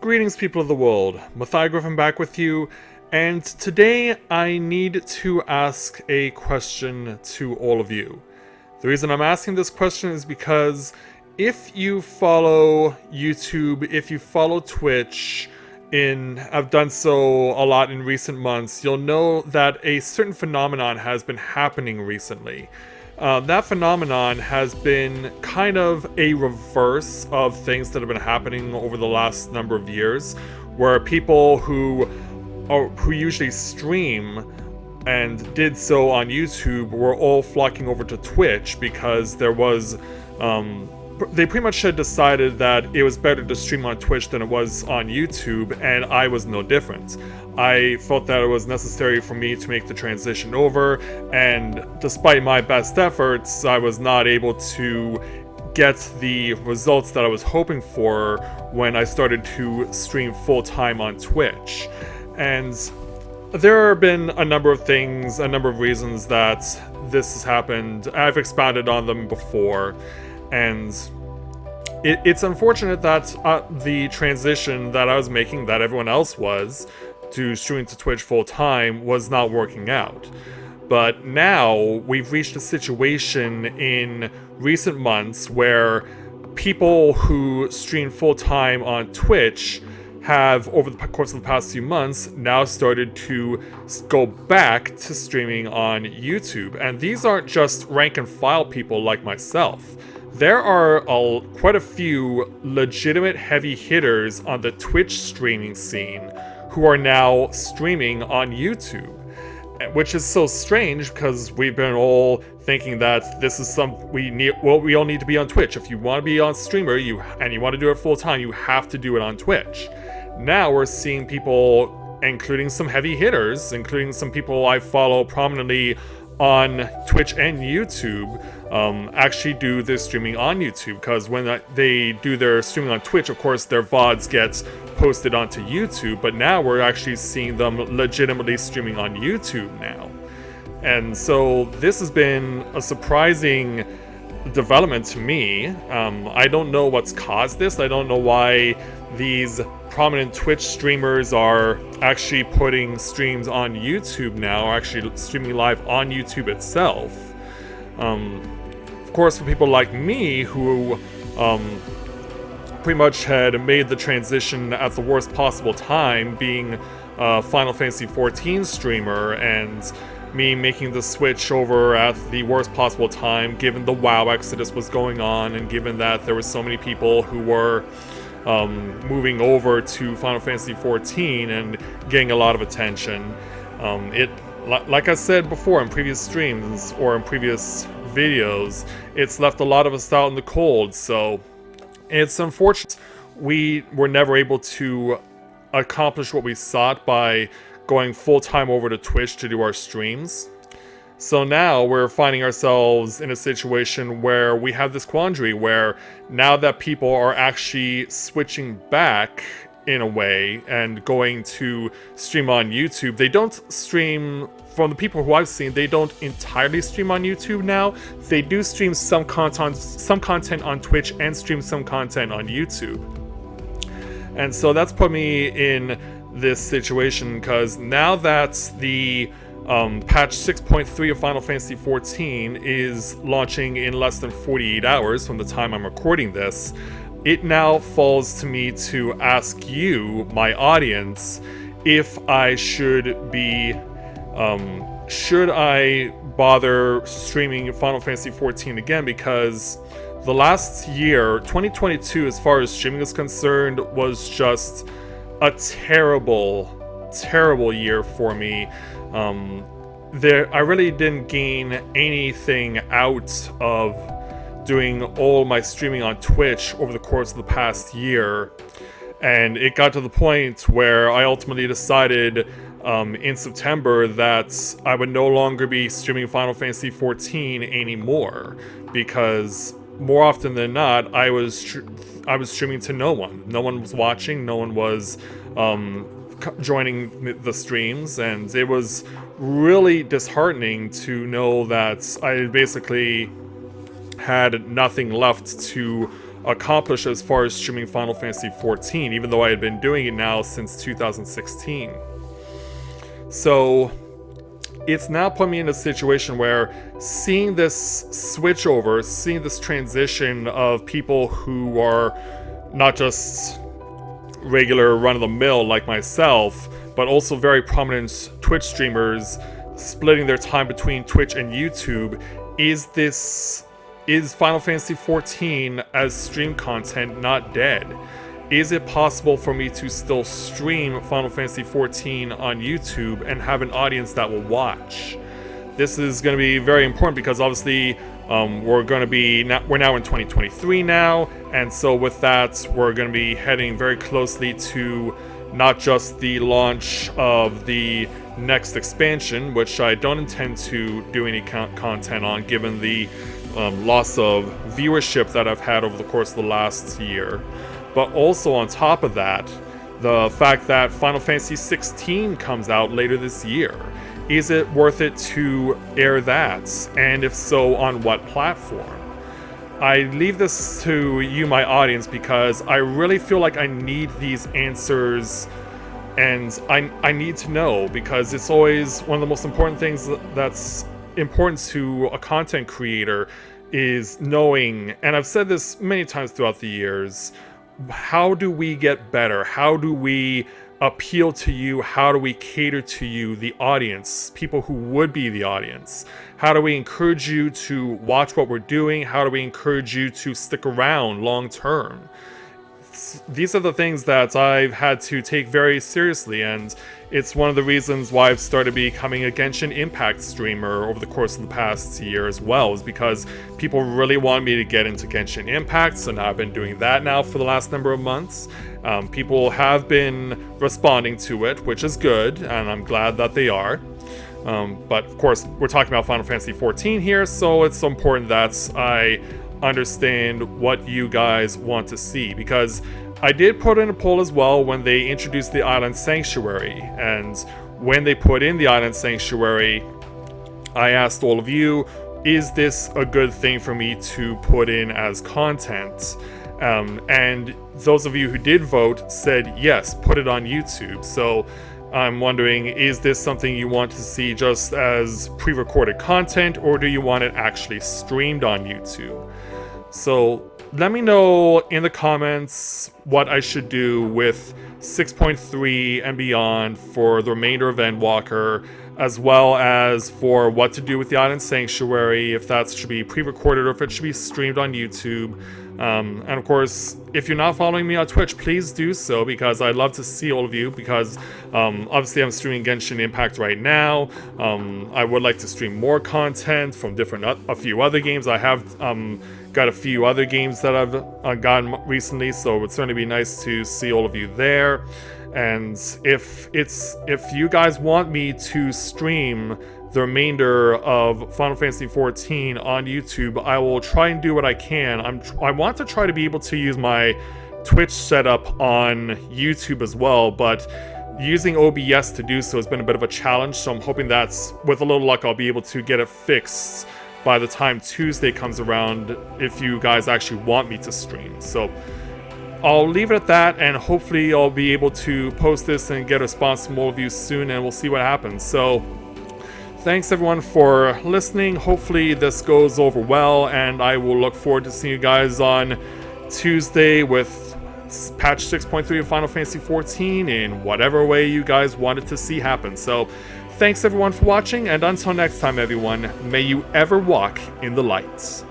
Greetings, people of the world. Mathai Griffin back with you, and today I need to ask a question to all of you. The reason I'm asking this question is because if you follow YouTube, if you follow Twitch, I've done so a lot in recent months, you'll know that a certain phenomenon has been happening recently. That phenomenon has been kind of a reverse of things that have been happening over the last number of years, where people who usually stream and did so on YouTube were all flocking over to Twitch because there was they pretty much had decided that it was better to stream on Twitch than it was on YouTube, and I was no different. I felt that it was necessary for me to make the transition over, and despite my best efforts, I was not able to get the results that I was hoping for when I started to stream full-time on Twitch. And there have been a number of things, a number of reasons that this has happened. I've expounded on them before, and it's unfortunate that the transition that I was making, that everyone else was, to streaming to Twitch full-time was not working out. But now we've reached a situation in recent months where people who stream full-time on Twitch have, over the course of the past few months, now started to go back to streaming on YouTube. And these aren't just rank-and-file people like myself. There are quite a few legitimate heavy hitters on the Twitch streaming scene who are now streaming on YouTube, which is so strange because we've been all thinking that this is we all need to be on Twitch. If you want to be on streamer and you want to do it full time, you have to do it on Twitch. Now we're seeing people, including some heavy hitters, including some people I follow prominently on Twitch and YouTube, actually do their streaming on YouTube, because when they do their streaming on Twitch, of course their VODs get posted onto YouTube, but now we're actually seeing them legitimately streaming on YouTube now. And so this has been a surprising development to me. I don't know what's caused this. I don't know why these prominent Twitch streamers are actually putting streams on YouTube now, or actually streaming live on YouTube itself. Of course, for people like me who pretty much had made the transition at the worst possible time, being a Final Fantasy XIV streamer, and me making the switch over at the worst possible time, given the WoW exodus was going on, and given that there were so many people who were moving over to Final Fantasy XIV and getting a lot of attention. Like I said before in previous streams or in previous videos, it's left a lot of us out in the cold, so it's unfortunate we were never able to accomplish what we sought by going full-time over to Twitch to do our streams. So now we're finding ourselves in a situation where we have this quandary where now that people are actually switching back in a way and going to stream on YouTube, they don't stream, from the people who I've seen, they don't entirely stream on YouTube now. They do stream some content on Twitch and stream some content on YouTube. And so that's put me in this situation, because now that the patch 6.3 of Final Fantasy XIV is launching in less than 48 hours from the time I'm recording this, it now falls to me to ask you, my audience, if I should be, should I bother streaming Final Fantasy XIV again, because the last year, 2022, as far as streaming is concerned, was just a terrible, terrible year for me. I really didn't gain anything out of doing all my streaming on Twitch over the course of the past year, and it got to the point where I ultimately decided in September that I would no longer be streaming Final Fantasy XIV anymore, because more often than not I was streaming to no one. No one was watching, no one was joining the streams, and it was really disheartening to know that I basically had nothing left to accomplish as far as streaming Final Fantasy XIV, even though I had been doing it now since 2016. So it's now put me in a situation where seeing this switch over, seeing this transition of people who are not just regular run-of-the-mill like myself, but also very prominent Twitch streamers splitting their time between Twitch and YouTube, is Final Fantasy XIV as stream content not dead? Is it possible for me to still stream Final Fantasy XIV on YouTube and have an audience that will watch? This is going to be very important because obviously we're now in 2023 now, and so with that we're going to be heading very closely to not just the launch of the next expansion, which I don't intend to do any content on given the loss of viewership that I've had over the course of the last year, but also on top of that, the fact that Final Fantasy XVI comes out later this year. Is it worth it to air that? And if so, on what platform? I leave this to you, my audience, because I really feel like I need these answers, and I need to know, because it's always one of the most important things that's important to a content creator is knowing, and I've said this many times throughout the years, how do we get better? How do we appeal to you? How do we cater to you, the audience, people who would be the audience? How do we encourage you to watch what we're doing? How do we encourage you to stick around long term? These are the things that I've had to take very seriously, and it's one of the reasons why I've started becoming a Genshin Impact streamer over the course of the past year as well, is because people really want me to get into Genshin Impact, so now I've been doing that now for the last number of months. People have been responding to it, which is good, and I'm glad that they are. But of course, we're talking about Final Fantasy XIV here, so it's so important that I understand what you guys want to see, because I did put in a poll as well when they introduced the Island Sanctuary, and when they put in the Island Sanctuary, I asked all of you, is this a good thing for me to put in as content? And those of you who did vote said yes, put it on YouTube. So I'm wondering, is this something you want to see just as pre-recorded content, or do you want it actually streamed on YouTube? So let me know in the comments what I should do with 6.3 and beyond for the remainder of Endwalker, as well as for what to do with the Island Sanctuary, if that should be pre-recorded or if it should be streamed on YouTube. And of course, if you're not following me on Twitch, please do so, because I'd love to see all of you, because obviously I'm streaming Genshin Impact right now. I would like to stream more content from a few other games. I have got a few other games that I've gotten recently, so it would certainly be nice to see all of you there. And if you guys want me to stream the remainder of Final Fantasy XIV on YouTube, I will try and do what I can. I want to try to be able to use my Twitch setup on YouTube as well, but using OBS to do so has been a bit of a challenge, so I'm hoping that with a little luck I'll be able to get it fixed by the time Tuesday comes around, if you guys actually want me to stream. So I'll leave it at that, and hopefully I'll be able to post this and get a response from all of you soon, and we'll see what happens. So thanks everyone for listening. Hopefully this goes over well, and I will look forward to seeing you guys on Tuesday with patch 6.3 of Final Fantasy XIV in whatever way you guys wanted to see happen. So thanks everyone for watching, and until next time everyone, may you ever walk in the light.